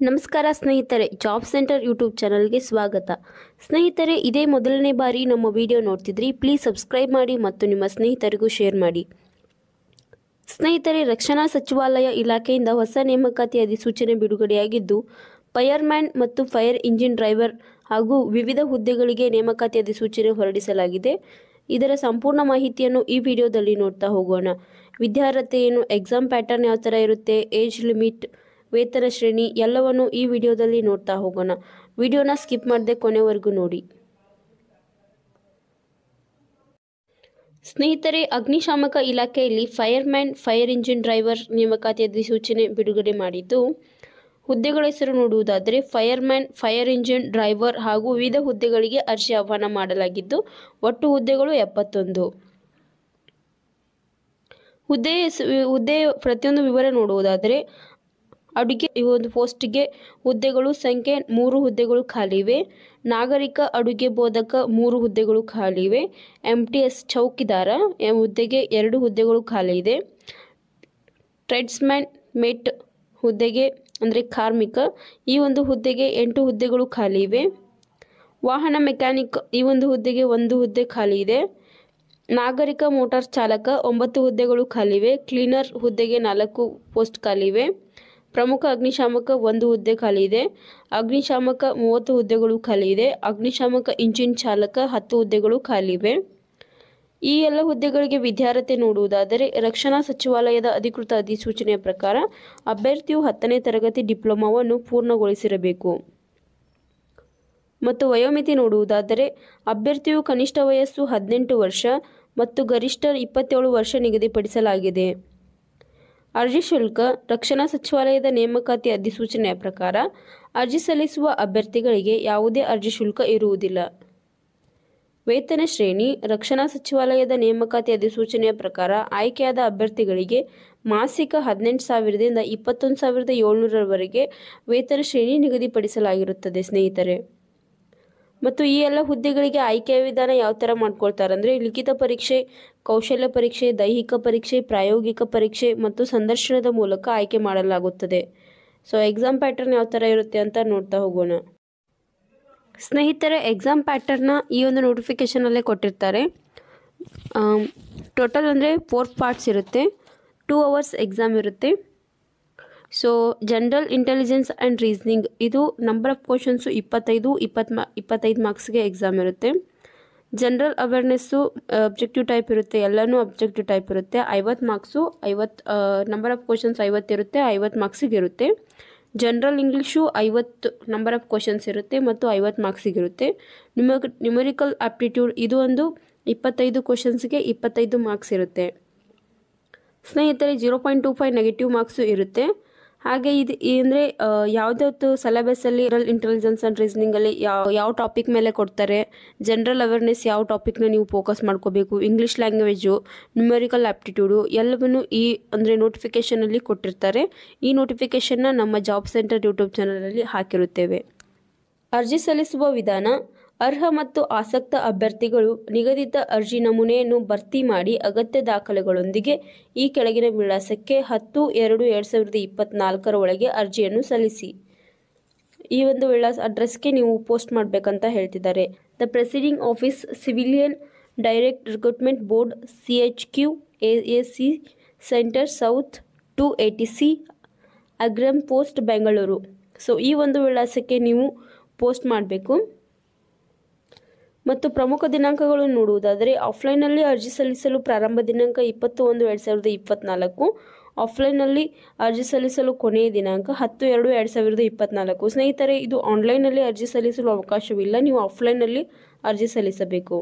ನಮಸ್ಕಾರ ಸ್ನೇಹಿತರೆ, job centre YouTube ಚಾನಲ್ಗೆ ಸ್ವಾಗತ. ಸ್ನೇಹಿತರೆ, ಇದೇ ಮೊದಲನೇ ಬಾರಿ ನಮ್ಮ ವಿಡಿಯೋ ನೋಡ್ತಿದ್ರಿ, ಪ್ಲೀಸ್ ಸಬ್ಸ್ಕ್ರೈಬ್ ಮಾಡಿ ಮತ್ತು ನಿಮ್ಮ ಸ್ನೇಹಿತರಿಗೂ ಶೇರ್ ಮಾಡಿ. ಸ್ನೇಹಿತರೆ, ರಕ್ಷಣಾ ಸಚಿವಾಲಯ ಇಲಾಖೆಯಿಂದ ಹೊಸ ನೇಮಕಾತಿ ಅಧಿಸೂಚನೆ ಬಿಡುಗಡೆಯಾಗಿದ್ದು, ಫೈರ್ಮ್ಯಾನ್ ಮತ್ತು ಫೈರ್ ಇಂಜಿನ್ ಡ್ರೈವರ್ ಹಾಗೂ ವಿವಿಧ ಹುದ್ದೆಗಳಿಗೆ ನೇಮಕಾತಿ ಅಧಿಸೂಚನೆ ಹೊರಡಿಸಲಾಗಿದೆ. ಇದರ ಸಂಪೂರ್ಣ ಮಾಹಿತಿಯನ್ನು ಈ ವಿಡಿಯೋದಲ್ಲಿ ನೋಡ್ತಾ ಹೋಗೋಣ. ವಿದ್ಯಾರ್ಹತೆ ಏನು, ಎಕ್ಸಾಮ್ ಪ್ಯಾಟರ್ನ್ ಯಾವ ಥರ ಇರುತ್ತೆ, ಏಜ್ ಲಿಮಿಟ್, ವೇತನ ಶ್ರೇಣಿ ಎಲ್ಲವನ್ನು ಈ ವಿಡಿಯೋದಲ್ಲಿ ನೋಡ್ತಾ ಹೋಗೋಣ. ವಿಡಿಯೋನ ಸ್ಕಿಪ್ ಮಾಡದೆ ಕೊನೆವರೆಗೂ ನೋಡಿ. ಸ್ನೇಹಿತರೆ, ಅಗ್ನಿಶಾಮಕ ಇಲಾಖೆಯಲ್ಲಿ ಫೈರ್ಮ್ಯಾನ್, ಫೈರ್ ಇಂಜಿನ್ ಡ್ರೈವರ್ ನೇಮಕಾತಿ ಅಧಿಸೂಚನೆ ಬಿಡುಗಡೆ ಮಾಡಿದ್ದು, ಹುದ್ದೆಗಳ ಹೆಸರು ನೋಡುವುದಾದರೆ ಫೈರ್ಮ್ಯಾನ್, ಫೈರ್ ಇಂಜಿನ್ ಡ್ರೈವರ್ ಹಾಗೂ ವಿವಿಧ ಹುದ್ದೆಗಳಿಗೆ ಅರ್ಜಿ ಆಹ್ವಾನ ಮಾಡಲಾಗಿದ್ದು, ಒಟ್ಟು ಹುದ್ದೆಗಳು 71. ಹುದ್ದೆ ಪ್ರತಿಯೊಂದು ವಿವರ ನೋಡುವುದಾದರೆ ಅಡುಗೆ ಒಂದು ಪೋಸ್ಟ್ಗೆ ಹುದ್ದೆಗಳು ಸಂಖ್ಯೆ 3 ಹುದ್ದೆಗಳು ಖಾಲಿ ಇವೆ. ನಾಗರಿಕ ಅಡುಗೆ ಬೋಧಕ 3 ಹುದ್ದೆಗಳು ಖಾಲಿ ಇವೆ. MTS ಚೌಕಿದಾರ ಹುದ್ದೆಗೆ 2 ಹುದ್ದೆಗಳು ಖಾಲಿ ಇದೆ. ಟ್ರೇಡ್ಸ್ಮ್ಯಾನ್ ಮೇಟ್ ಹುದ್ದೆಗೆ ಅಂದರೆ ಕಾರ್ಮಿಕ ಈ ಒಂದು ಹುದ್ದೆಗೆ 8 ಹುದ್ದೆಗಳು ಖಾಲಿ ಇವೆ. ವಾಹನ ಮೆಕ್ಯಾನಿಕ್ ಈ ಒಂದು ಹುದ್ದೆಗೆ 1 ಹುದ್ದೆ ಖಾಲಿ ಇದೆ. ನಾಗರಿಕ ಮೋಟಾರ್ ಚಾಲಕ 9 ಹುದ್ದೆಗಳು ಖಾಲಿ ಇವೆ. ಕ್ಲೀನರ್ ಹುದ್ದೆಗೆ 4 ಪೋಸ್ಟ್ ಖಾಲಿ ಇವೆ. ಪ್ರಮುಖ ಅಗ್ನಿಶಾಮಕ 1 ಹುದ್ದೆ ಖಾಲಿ ಇದೆ. ಅಗ್ನಿಶಾಮಕ 30 ಹುದ್ದೆಗಳು ಖಾಲಿ ಇದೆ. ಅಗ್ನಿಶಾಮಕ ಇಂಜಿನ್ ಚಾಲಕ 10 ಹುದ್ದೆಗಳು ಖಾಲಿ ಇವೆ. ಈ ಎಲ್ಲ ಹುದ್ದೆಗಳಿಗೆ ವಿದ್ಯಾರ್ಹತೆ ನೋಡುವುದಾದರೆ ರಕ್ಷಣಾ ಸಚಿವಾಲಯದ ಅಧಿಕೃತ ಅಧಿಸೂಚನೆಯ ಪ್ರಕಾರ ಅಭ್ಯರ್ಥಿಯು 10ನೇ ತರಗತಿ ಡಿಪ್ಲೊಮಾವನ್ನು ಪೂರ್ಣಗೊಳಿಸಿರಬೇಕು. ಮತ್ತು ವಯೋಮಿತಿ ನೋಡುವುದಾದರೆ ಅಭ್ಯರ್ಥಿಯು ಕನಿಷ್ಠ ವಯಸ್ಸು 18 ವರ್ಷ ಮತ್ತು ಗರಿಷ್ಠ 27 ವರ್ಷ ನಿಗದಿಪಡಿಸಲಾಗಿದೆ. ಅರ್ಜಿ ಶುಲ್ಕ ರಕ್ಷಣಾ ಸಚಿವಾಲಯದ ನೇಮಕಾತಿ ಅಧಿಸೂಚನೆಯ ಪ್ರಕಾರ ಅರ್ಜಿ ಸಲ್ಲಿಸುವ ಅಭ್ಯರ್ಥಿಗಳಿಗೆ ಯಾವುದೇ ಅರ್ಜಿ ಶುಲ್ಕ ಇರುವುದಿಲ್ಲ. ವೇತನ ಶ್ರೇಣಿ ರಕ್ಷಣಾ ಸಚಿವಾಲಯದ ನೇಮಕಾತಿ ಅಧಿಸೂಚನೆಯ ಪ್ರಕಾರ ಆಯ್ಕೆಯಾದ ಅಭ್ಯರ್ಥಿಗಳಿಗೆ ಮಾಸಿಕ 18,000ದಿಂದ 21,700ರವರೆಗೆ ವೇತನ ಶ್ರೇಣಿ ನಿಗದಿಪಡಿಸಲಾಗಿರುತ್ತದೆ. ಸ್ನೇಹಿತರೆ, ಮತ್ತು ಈ ಎಲ್ಲ ಹುದ್ದೆಗಳಿಗೆ ಆಯ್ಕೆಯ ವಿಧಾನ ಯಾವ ಥರ ಮಾಡ್ಕೊಳ್ತಾರೆ ಅಂದರೆ ಲಿಖಿತ ಪರೀಕ್ಷೆ, ಕೌಶಲ್ಯ ಪರೀಕ್ಷೆ, ದೈಹಿಕ ಪರೀಕ್ಷೆ, ಪ್ರಾಯೋಗಿಕ ಪರೀಕ್ಷೆ ಮತ್ತು ಸಂದರ್ಶನದ ಮೂಲಕ ಆಯ್ಕೆ ಮಾಡಲಾಗುತ್ತದೆ. ಸೊ ಎಕ್ಸಾಮ್ ಪ್ಯಾಟರ್ನ್ ಯಾವ ಥರ ಇರುತ್ತೆ ಅಂತ ನೋಡ್ತಾ ಹೋಗೋಣ. ಸ್ನೇಹಿತರೆ, ಎಕ್ಸಾಮ್ ಪ್ಯಾಟರ್ನ ಈ ಒಂದು ನೋಟಿಫಿಕೇಷನಲ್ಲೇ ಕೊಟ್ಟಿರ್ತಾರೆ. ಟೋಟಲ್ ಅಂದರೆ 4 ಪಾರ್ಟ್ಸ್ ಇರುತ್ತೆ. 2 hours ಎಕ್ಸಾಮ್ ಇರುತ್ತೆ. So general intelligence and reasoning ಇದು ನಂಬರ್ ಆಫ್ ಕ್ವಶನ್ಸು 25 ಮಾರ್ಕ್ಸ್ಗೆ ಎಕ್ಸಾಮ್ ಇರುತ್ತೆ. ಜನರಲ್ ಅವೇರ್ನೆಸ್ಸು ಅಬ್ಜೆಕ್ಟಿವ್ ಟೈಪ್ ಇರುತ್ತೆ, ಎಲ್ಲನೂ ಅಬ್ಜೆಕ್ಟಿವ್ ಟೈಪ್ ಇರುತ್ತೆ. 50 ಮಾರ್ಕ್ಸು, ನಂಬರ್ ಆಫ್ ಕ್ವಶನ್ಸ್ 50 ಇರುತ್ತೆ, 50 ಮಾರ್ಕ್ಸಿಗೆ ಇರುತ್ತೆ. General English 50 number of questions ಇರುತ್ತೆ ಮತ್ತು 50 ಮಾರ್ಕ್ಸಿಗೆ ಇರುತ್ತೆ. ನ್ಯೂಮರಿಕಲ್ ಆಪ್ಟಿಟ್ಯೂಡ್ ಇದು ಒಂದು 25 ಕ್ವಶನ್ಸ್ಗೆ 25 ಮಾರ್ಕ್ಸ್ ಇರುತ್ತೆ. ಸ್ನೇಹಿತರೆ, 0.25 ನೆಗೆಟಿವ್ ಮಾರ್ಕ್ಸು ಇರುತ್ತೆ. ಹಾಗೆ ಇದು ಅಂದರೆ ಯಾವುದಾದ್ರು ಸಿಲೆಬಸ್ಸಲ್ಲಿ ಇಂಟೆಲಿಜೆನ್ಸ್ ಆ್ಯಂಡ್ ರೀಸನಿಂಗಲ್ಲಿ ಯಾವ ಟಾಪಿಕ್ ಮೇಲೆ ಕೊಡ್ತಾರೆ, ಜನರಲ್ ಅವೇರ್ನೆಸ್ ಯಾವ ಟಾಪಿಕ್ನ ನೀವು ಫೋಕಸ್ ಮಾಡ್ಕೋಬೇಕು, ಇಂಗ್ಲೀಷ್ ಲ್ಯಾಂಗ್ವೇಜು, ನ್ಯೂಮರಿಕಲ್ ಆಪ್ಟಿಟ್ಯೂಡು ಎಲ್ಲವನ್ನೂ ಈ ಅಂದರೆ ನೋಟಿಫಿಕೇಷನಲ್ಲಿ ಕೊಟ್ಟಿರ್ತಾರೆ. ಈ ನೋಟಿಫಿಕೇಷನ್ನ ನಮ್ಮ ಜಾಬ್ ಸೆಂಟರ್ ಯೂಟ್ಯೂಬ್ ಚಾನಲಲ್ಲಿ ಹಾಕಿರುತ್ತೇವೆ. ಅರ್ಜಿ ಸಲ್ಲಿಸುವ ವಿಧಾನ: ಅರ್ಹ ಮತ್ತು ಆಸಕ್ತ ಅಭ್ಯರ್ಥಿಗಳು ನಿಗದಿತ ಅರ್ಜಿ ನಮೂನೆಯನ್ನು ಭರ್ತಿ ಮಾಡಿ ಅಗತ್ಯ ದಾಖಲೆಗಳೊಂದಿಗೆ ಈ ಕೆಳಗಿನ ವಿಳಾಸಕ್ಕೆ 10/2/2024 ಒಳಗೆ ಅರ್ಜಿಯನ್ನು ಸಲ್ಲಿಸಿ. ಈ ಒಂದು ಅಡ್ರೆಸ್ಗೆ ನೀವು ಪೋಸ್ಟ್ ಮಾಡಬೇಕಂತ ಹೇಳ್ತಿದ್ದಾರೆ. The presiding office, civilian direct recruitment board, CHQ AAC centre south 280C, Agram post, Bengaluru. So ಈ ಒಂದು ವಿಳಾಸಕ್ಕೆ ನೀವು ಪೋಸ್ಟ್ ಮಾಡಬೇಕು. ಮತ್ತು ಪ್ರಮುಖ ದಿನಾಂಕಗಳು ನೋಡುವುದಾದರೆ ಆಫ್ಲೈನಲ್ಲಿ ಅರ್ಜಿ ಸಲ್ಲಿಸಲು ಪ್ರಾರಂಭ ದಿನಾಂಕ 20/1/2024. ಆಫ್ಲೈನಲ್ಲಿ ಅರ್ಜಿ ಸಲ್ಲಿಸಲು ಕೊನೆಯ ದಿನಾಂಕ 10/2/2024. ಸ್ನೇಹಿತರೆ, ಇದು ಆನ್ಲೈನಲ್ಲಿ ಅರ್ಜಿ ಸಲ್ಲಿಸಲು ಅವಕಾಶವಿಲ್ಲ, ನೀವು ಆಫ್ಲೈನಲ್ಲಿ ಅರ್ಜಿ ಸಲ್ಲಿಸಬೇಕು.